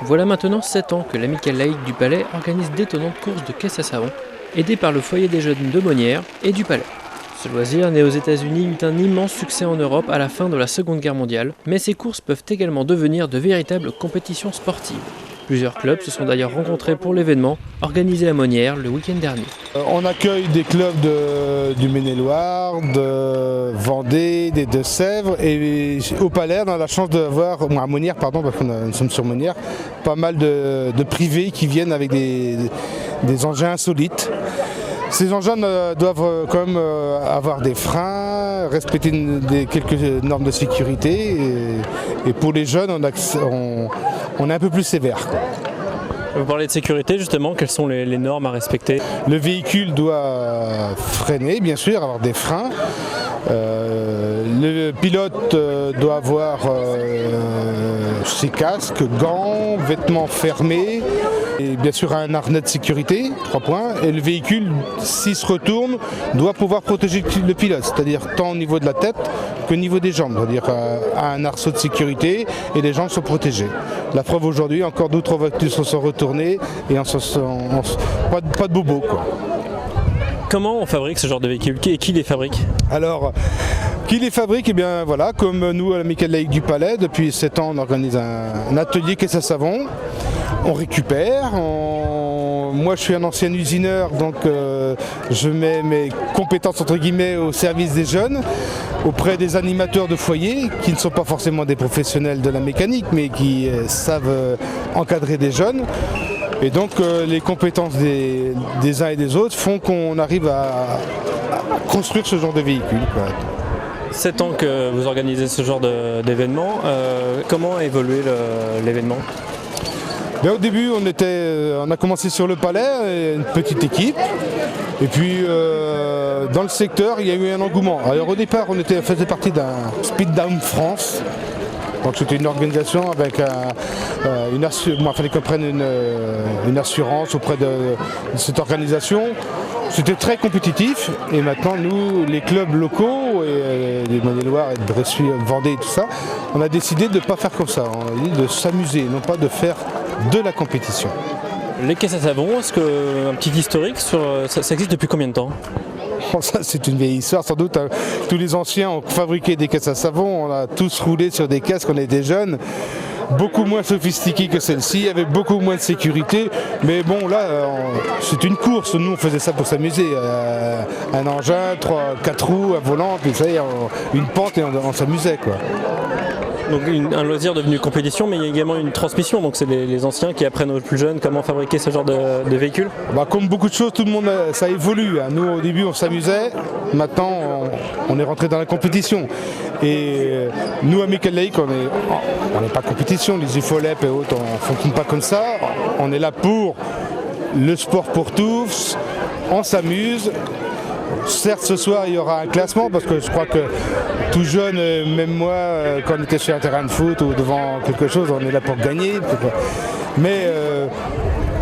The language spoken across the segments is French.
Voilà maintenant 7 ans que l'Amicale laïque du Palais organise d'étonnantes courses de caisse à savon, aidées par le foyer des jeunes de Monières et du Palais. Ce loisir, né aux États-Unis, eut un immense succès en Europe à la fin de la Seconde Guerre mondiale, mais ces courses peuvent également devenir de véritables compétitions sportives. Plusieurs clubs se sont d'ailleurs rencontrés pour l'événement, organisé à Monières le week-end dernier. On accueille des clubs du Maine-et-Loire, de Vendée, des Deux-Sèvres, et au Palais on a la chance d'avoir, à Monières pardon, parce que nous sommes sur Monières, pas mal de privés qui viennent avec des engins insolites. Ces engins doivent quand même avoir des freins, respecter quelques normes de sécurité, et pour les jeunes on est un peu plus sévère, quoi. Vous parlez de sécurité justement, quelles sont les normes à respecter? Le véhicule doit freiner, bien sûr, avoir des freins. Le pilote doit avoir ses casques, gants, vêtements fermés et bien sûr un harnais de sécurité, 3 points. Et le véhicule, s'il se retourne, doit pouvoir protéger le pilote, c'est-à-dire tant au niveau de la tête qu'au niveau des jambes, c'est-à-dire un arceau de sécurité et les jambes sont protégées. La preuve aujourd'hui, encore d'autres voitures se sont retournées et pas de bobo, quoi. Comment on fabrique ce genre de véhicules et qui les fabrique? Alors, qui les fabrique? Eh bien voilà, comme nous à l'Amicale laïque du Palais, depuis 7 ans on organise un atelier caisse à savon. On récupère, moi je suis un ancien usineur, donc je mets mes compétences entre guillemets au service des jeunes, auprès des animateurs de foyer qui ne sont pas forcément des professionnels de la mécanique mais qui savent encadrer des jeunes. Et donc les compétences des uns et des autres font qu'on arrive à construire ce genre de véhicule, quoi. 7 ans que vous organisez ce genre d'événement, comment a évolué l'événement? Bien, au début on a commencé sur le Palais, une petite équipe, et puis dans le secteur il y a eu un engouement. Alors au départ on faisait partie d'un Speed Down France. Donc c'était une organisation avec il fallait qu'on prenne une assurance auprès de cette organisation. C'était très compétitif et maintenant nous, les clubs locaux, et les Maine-et-Loire, de Bressuire, Vendée et tout ça, on a décidé de ne pas faire comme ça, on a dit de s'amuser, non pas de faire de la compétition. Les caisses à savon, est-ce qu'un petit historique ça existe depuis combien de temps? Bon, ça c'est une vieille histoire sans doute, hein. Tous les anciens ont fabriqué des caisses à savon, on a tous roulé sur des caisses quand on était jeunes, beaucoup moins sophistiquées que celle-ci, avec beaucoup moins de sécurité, mais bon là c'est une course, nous on faisait ça pour s'amuser, un engin, 4 roues, un volant, puis ça y est, une pente et on s'amusait, quoi. Donc un loisir devenu compétition, mais il y a également une transmission, donc c'est les anciens qui apprennent aux plus jeunes comment fabriquer ce genre de véhicules. Comme beaucoup de choses, tout le monde, ça évolue, hein. Nous au début on s'amusait, maintenant on est rentré dans la compétition. Et nous à Amicale laïque on n'est pas compétition, les IFOLEP et autres, on ne fonctionne pas comme ça, on est là pour le sport pour tous, on s'amuse. Certes, ce soir, il y aura un classement parce que je crois que tout jeune, même moi, quand on était sur un terrain de foot ou devant quelque chose, on est là pour gagner. Mais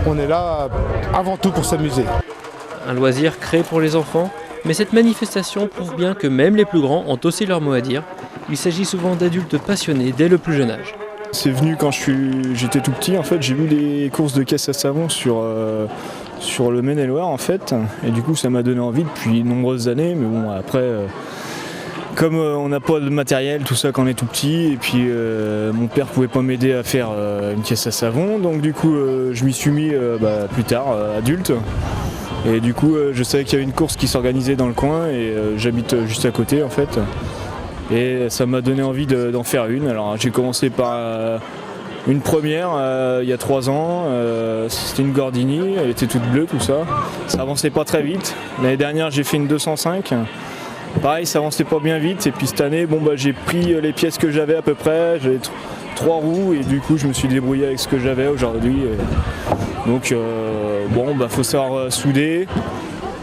on est là avant tout pour s'amuser. Un loisir créé pour les enfants, mais cette manifestation prouve bien que même les plus grands ont aussi leur mot à dire. Il s'agit souvent d'adultes passionnés dès le plus jeune âge. C'est venu quand j'étais tout petit, en fait, j'ai vu les courses de caisse à savon sur le Maine-et-Loire en fait, et du coup ça m'a donné envie depuis de nombreuses années, mais bon après comme on n'a pas de matériel tout ça quand on est tout petit, et puis mon père pouvait pas m'aider à faire une caisse à savon, donc du coup je m'y suis mis plus tard, adulte, et du coup je savais qu'il y avait une course qui s'organisait dans le coin et j'habite juste à côté en fait, et ça m'a donné envie d'en faire une. Alors j'ai commencé par une première il y a 3 ans, c'était une Gordini, elle était toute bleue, tout ça. Ça avançait pas très vite. L'année dernière j'ai fait une 205. Pareil, ça avançait pas bien vite. Et puis cette année, j'ai pris les pièces que j'avais à peu près. J'avais 3 roues et du coup je me suis débrouillé avec ce que j'avais aujourd'hui. Donc faut savoir souder.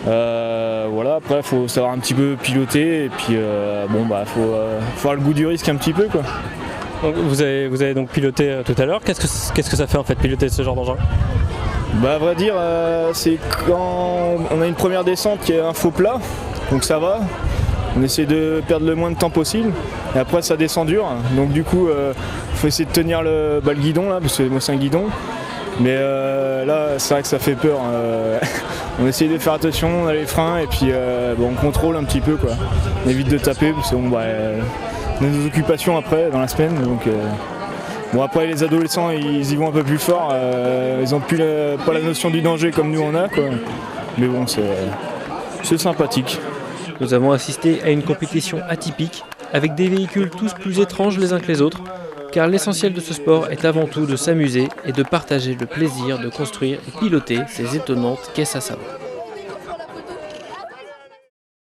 Voilà, après faut savoir un petit peu piloter et puis faut avoir le goût du risque un petit peu, quoi. Donc, vous avez donc piloté tout à l'heure. Qu'est-ce que ça fait en fait piloter ce genre d'engin? À vrai dire, c'est quand on a une première descente qui est un faux plat, donc ça va. On essaie de perdre le moins de temps possible et après ça descend dur. Donc du coup, il faut essayer de tenir le guidon là, parce que moi c'est un guidon. Mais là, c'est vrai que ça fait peur. On essaye de faire attention, on a les freins et puis on contrôle un petit peu, quoi. On évite de taper parce qu'on a nos occupations après dans la semaine. Donc, après les adolescents ils y vont un peu plus fort. Ils n'ont plus pas la notion du danger comme nous on a, quoi. Mais bon, c'est sympathique. Nous avons assisté à une compétition atypique, avec des véhicules tous plus étranges les uns que les autres, car l'essentiel de ce sport est avant tout de s'amuser et de partager le plaisir de construire et piloter ces étonnantes caisses à savon.